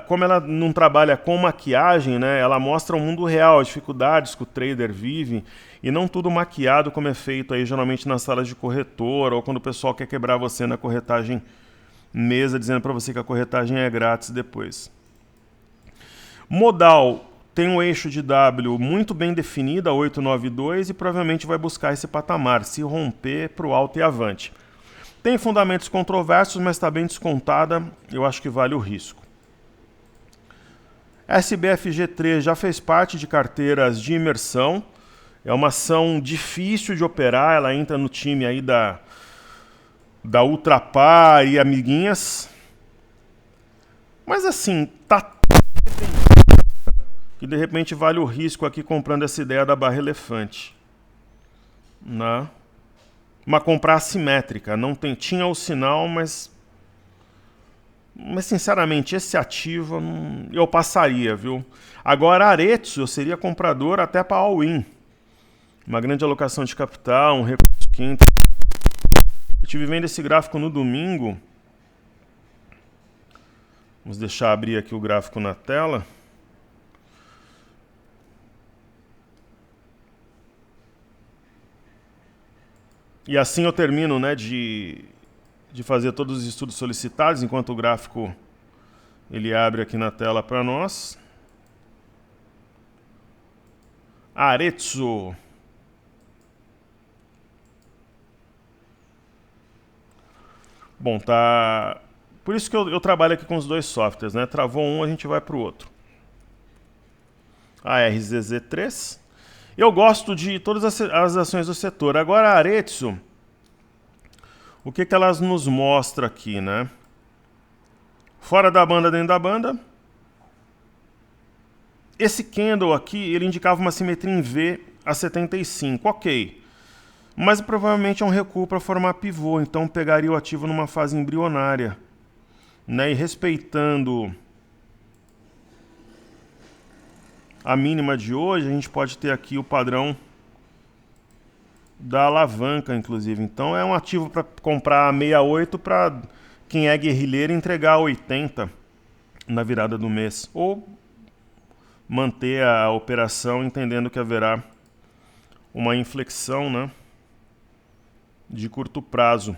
como ela não trabalha com maquiagem, né, ela mostra o mundo real, as dificuldades que o trader vive, e não tudo maquiado como é feito aí geralmente nas salas de corretora, ou quando o pessoal quer quebrar você na corretagem mesa, dizendo para você que a corretagem é grátis depois. Modal tem um eixo de W muito bem definido, a 892, e provavelmente vai buscar esse patamar, se romper para o alto e avante. Tem fundamentos controversos, mas está bem descontada, eu acho que vale o risco. SBFG3 já fez parte de carteiras de imersão, é uma ação difícil de operar, ela entra no time aí da Ultrapar e amiguinhas. Mas assim, tá que de repente vale o risco aqui comprando essa ideia da barra elefante. Né? Uma compra assimétrica, não tinha o sinal, mas sinceramente esse ativo eu passaria, viu? Agora Aretsu eu seria comprador até para all-in. Uma grande alocação de capital, um recurso quinto. Eu estive vendo esse gráfico no domingo. Vamos deixar abrir aqui o gráfico na tela. E assim eu termino, né, de fazer todos os estudos solicitados, enquanto o gráfico ele abre aqui na tela para nós. Arezzo. Bom, tá... Por isso que eu trabalho aqui com os dois softwares, né? Travou um, a gente vai para o outro. A RZZ3. Eu gosto de todas as ações do setor. Agora a Arezzo, o que elas nos mostram aqui, né? Fora da banda, dentro da banda. Esse candle aqui, ele indicava uma simetria em V a 75, ok. Mas provavelmente é um recuo para formar pivô, então pegaria o ativo numa fase embrionária, né? E respeitando a mínima de hoje, a gente pode ter aqui o padrão da alavanca, inclusive. Então é um ativo para comprar 68 para quem é guerrilheiro entregar 80 na virada do mês. Ou manter a operação entendendo que haverá uma inflexão, né, de curto prazo.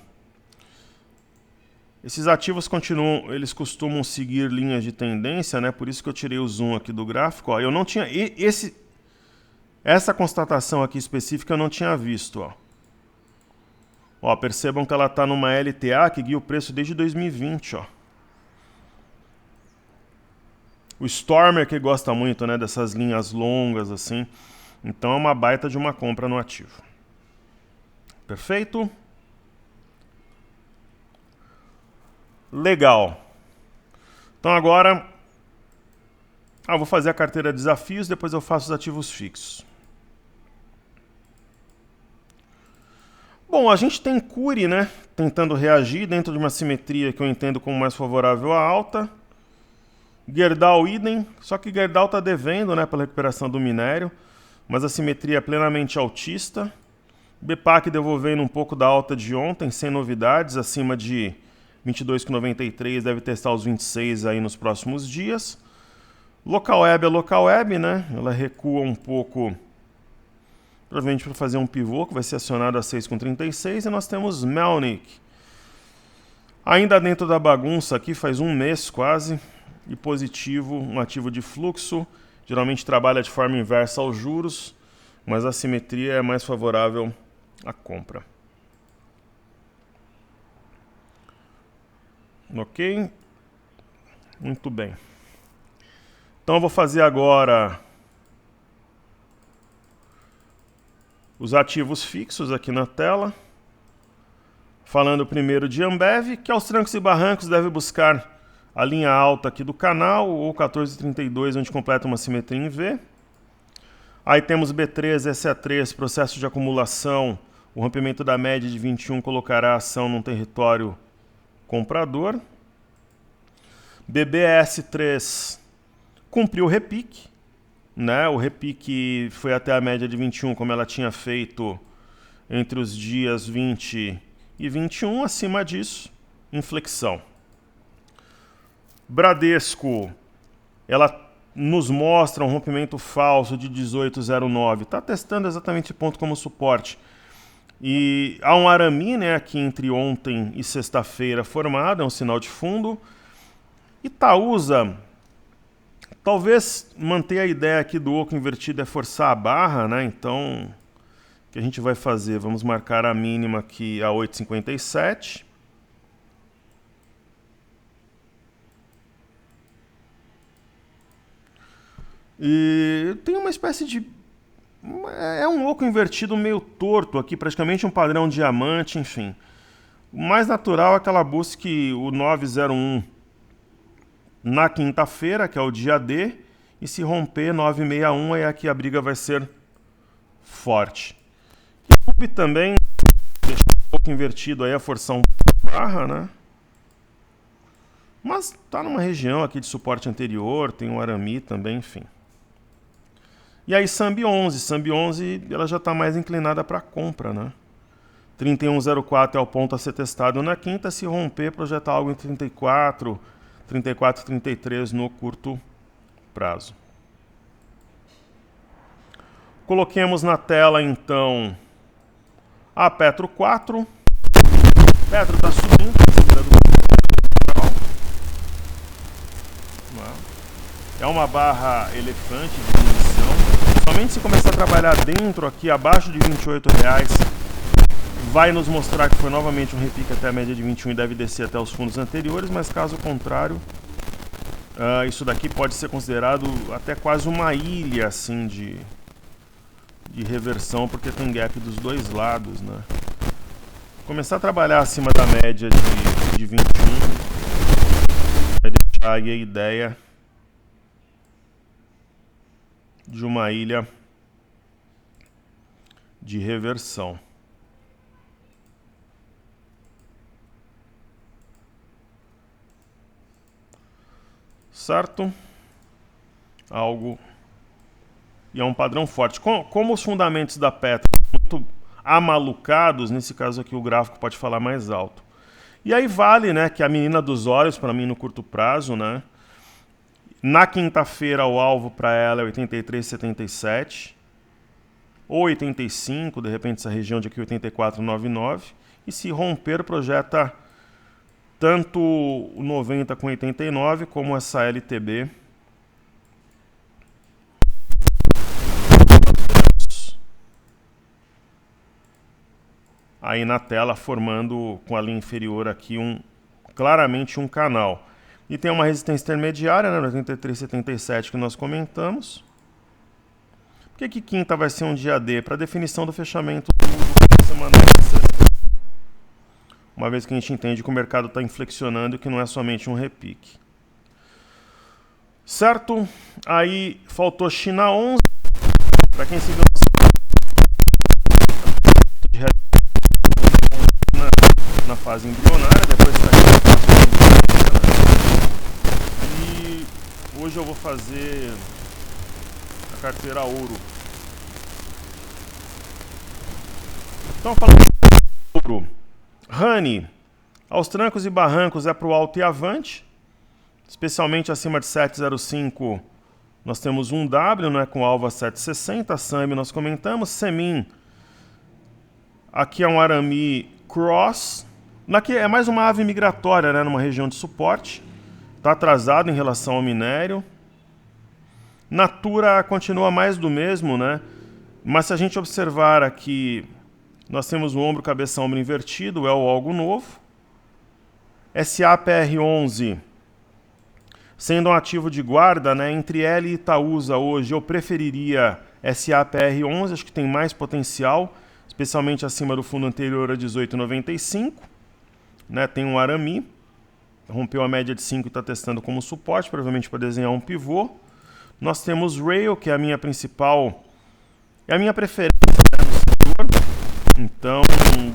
Esses ativos continuam, eles costumam seguir linhas de tendência, né? Por isso que eu tirei o zoom aqui do gráfico. Ó. Eu não tinha essa constatação aqui específica eu não tinha visto. Ó, percebam que ela está numa LTA que guia o preço desde 2020. Ó. O Stormer que gosta muito, né, dessas linhas longas assim. Então é uma baita de uma compra no ativo. Perfeito? Legal. Então agora eu vou fazer a carteira de desafios, depois eu faço os ativos fixos. Bom, a gente tem Cury, né, tentando reagir dentro de uma simetria que eu entendo como mais favorável à alta. Gerdau idem, só que Gerdau está devendo, né, pela recuperação do minério, mas a simetria é plenamente altista. BPAC devolvendo um pouco da alta de ontem, sem novidades, acima de 22,93, deve testar os 26 aí nos próximos dias. Local Web é Local Web, né? Ela recua um pouco, provavelmente para fazer um pivô, que vai ser acionado a 6,36. E nós temos Melnik. Ainda dentro da bagunça aqui, faz um mês quase, e positivo, um ativo de fluxo. Geralmente trabalha de forma inversa aos juros, mas a simetria é mais favorável à compra. Ok? Muito bem. Então eu vou fazer agora os ativos fixos aqui na tela. Falando primeiro de Ambev, que aos trancos e barrancos deve buscar a linha alta aqui do canal, ou 14,32, onde completa uma simetria em V. Aí temos B3, SA3, processo de acumulação. O rompimento da média de 21 colocará a ação num território comprador. BBS3 cumpriu o repique, né? O repique foi até a média de 21, como ela tinha feito entre os dias 20 e 21. Acima disso, inflexão. Bradesco, ela nos mostra um rompimento falso de 18,09. Está testando exatamente esse ponto como suporte. E há um arame, né, aqui entre ontem e sexta-feira formado, é um sinal de fundo. Itaúsa, talvez manter a ideia aqui do oco invertido é forçar a barra, né? Então, o que a gente vai fazer? Vamos marcar a mínima aqui a 8,57. E tem uma espécie de... É um oco invertido meio torto aqui, praticamente um padrão diamante, enfim. O mais natural é que ela busque o 901 na quinta-feira, que é o dia D, e se romper 961, aí aqui a briga vai ser forte. E o PUB também, deixa um pouco invertido aí a forçar um barra, né? Mas está numa região aqui de suporte anterior, tem um arame também, enfim. E aí Sambi 11, ela já está mais inclinada para compra, né? 31,04 é o ponto a ser testado na quinta, se romper, projetar algo em 34, 34, 33 no curto prazo. Coloquemos na tela, então, a Petro 4. Petro está subindo. É uma barra elefante de diminuição. Somente se começar a trabalhar dentro aqui, abaixo de R$28, vai nos mostrar que foi novamente um repique até a média de 21 e deve descer até os fundos anteriores, mas caso contrário, isso daqui pode ser considerado até quase uma ilha assim de reversão, porque tem gap dos dois lados, né? Começar a trabalhar acima da média de 21 vai deixar aí a ideia de uma ilha de reversão. Certo? Algo... E é um padrão forte. Como os fundamentos da Petro são muito amalucados, nesse caso aqui o gráfico pode falar mais alto. E aí vale, né, que a menina dos olhos, para mim, no curto prazo, né? Na quinta-feira, o alvo para ela é 83,77. Ou 85, de repente essa região de aqui 84,99. E se romper, projeta tanto o 90 com 89, como essa LTB. Aí na tela, formando com a linha inferior aqui claramente um canal. E tem uma resistência intermediária, né, no 83,77 que nós comentamos. Por que quinta vai ser um dia D? Para definição do fechamento do semana. Uma vez que a gente entende que o mercado está inflexionando e que não é somente um repique. Certo? Aí faltou China 11. Para quem se viu na fase embrionária, depois está aqui. E hoje eu vou fazer a carteira ouro. Então, falando de ouro, Honey, aos trancos e barrancos é para o alto e avante, especialmente acima de 7,05 nós temos um W, né, com alvo a 7,60, SAMI nós comentamos, Semin, aqui é um Arami Cross, aqui é mais uma ave migratória, né, numa região de suporte, está atrasado em relação ao minério. Natura continua mais do mesmo, né, mas se a gente observar aqui, nós temos o ombro, cabeça, ombro invertido, é o algo novo. SAPR11, sendo um ativo de guarda, né, entre L e Itaúsa hoje, eu preferiria SAPR11, acho que tem mais potencial, especialmente acima do fundo anterior a 18,95. Né, tem um Arami, rompeu a média de 5 e está testando como suporte, provavelmente para desenhar um pivô. Nós temos Rail, que é a minha principal, é a minha preferência, né, no setor. Então,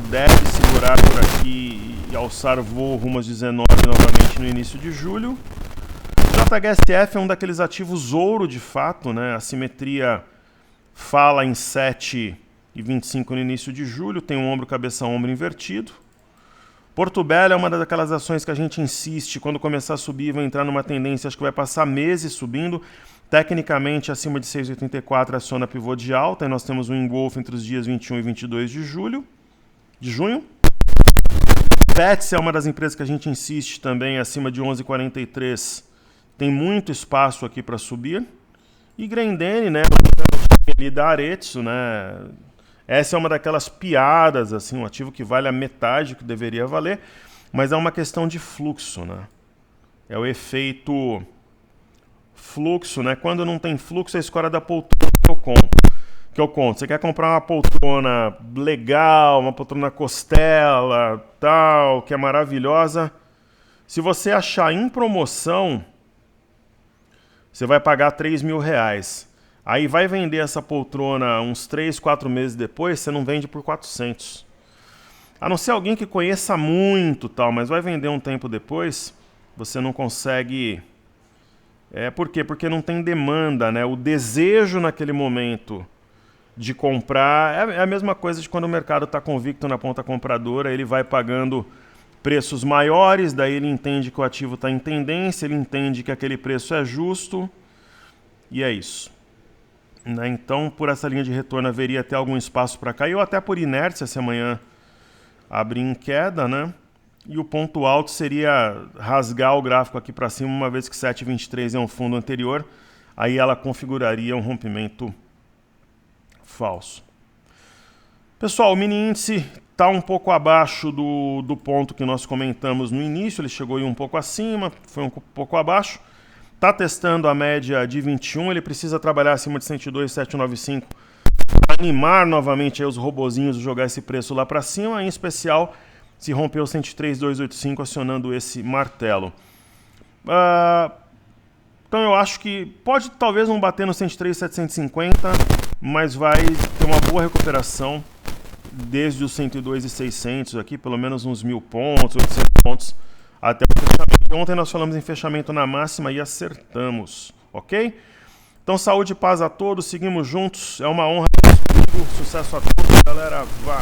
deve segurar por aqui e alçar voo rumo às 19 novamente no início de julho. JHSF é um daqueles ativos ouro de fato, né? A simetria fala em 7,25 no início de julho, tem um ombro, cabeça, ombro invertido. Porto Belo é uma daquelas ações que a gente insiste, quando começar a subir, vai entrar numa tendência, acho que vai passar meses subindo. Tecnicamente, acima de 6,84 aciona pivô de alta, e nós temos um engolfo entre os dias 21 e 22 de junho. Pets é uma das empresas que a gente insiste também, acima de 11,43, tem muito espaço aqui para subir. E Grendene, né, ali da Aretsu, né, essa é uma daquelas piadas, assim, um ativo que vale a metade do que deveria valer, mas é uma questão de fluxo, né, é o efeito... fluxo, né? Quando não tem fluxo, é a escolha da poltrona que eu conto. Você quer comprar uma poltrona legal, uma poltrona costela, tal, que é maravilhosa. Se você achar em promoção, você vai pagar R$3.000. Aí vai vender essa poltrona uns 3, 4 meses depois, você não vende por 400. A não ser alguém que conheça muito, tal, mas vai vender um tempo depois, você não consegue... por quê? Porque não tem demanda, né? O desejo naquele momento de comprar é a mesma coisa de quando o mercado está convicto na ponta compradora, ele vai pagando preços maiores, daí ele entende que o ativo está em tendência, ele entende que aquele preço é justo, e é isso. Né? Então, por essa linha de retorno, haveria até algum espaço para cair, ou até por inércia, se amanhã abrir em queda, né? E o ponto alto seria rasgar o gráfico aqui para cima, uma vez que 7,23 é um fundo anterior, aí ela configuraria um rompimento falso. Pessoal, o mini índice está um pouco abaixo do ponto que nós comentamos no início, ele chegou aí um pouco acima, foi um pouco abaixo. Está testando a média de 21, ele precisa trabalhar acima de 102,795 para animar novamente aí os robozinhos e jogar esse preço lá para cima, em especial se rompeu 103,285 acionando esse martelo. Então eu acho que pode talvez não bater no 103,750, mas vai ter uma boa recuperação desde os 102,600 aqui, pelo menos uns 1.000 pontos, 800 pontos até o fechamento. Ontem nós falamos em fechamento na máxima e acertamos, ok? Então saúde e paz a todos, seguimos juntos, é uma honra, sucesso a todos, galera, vai!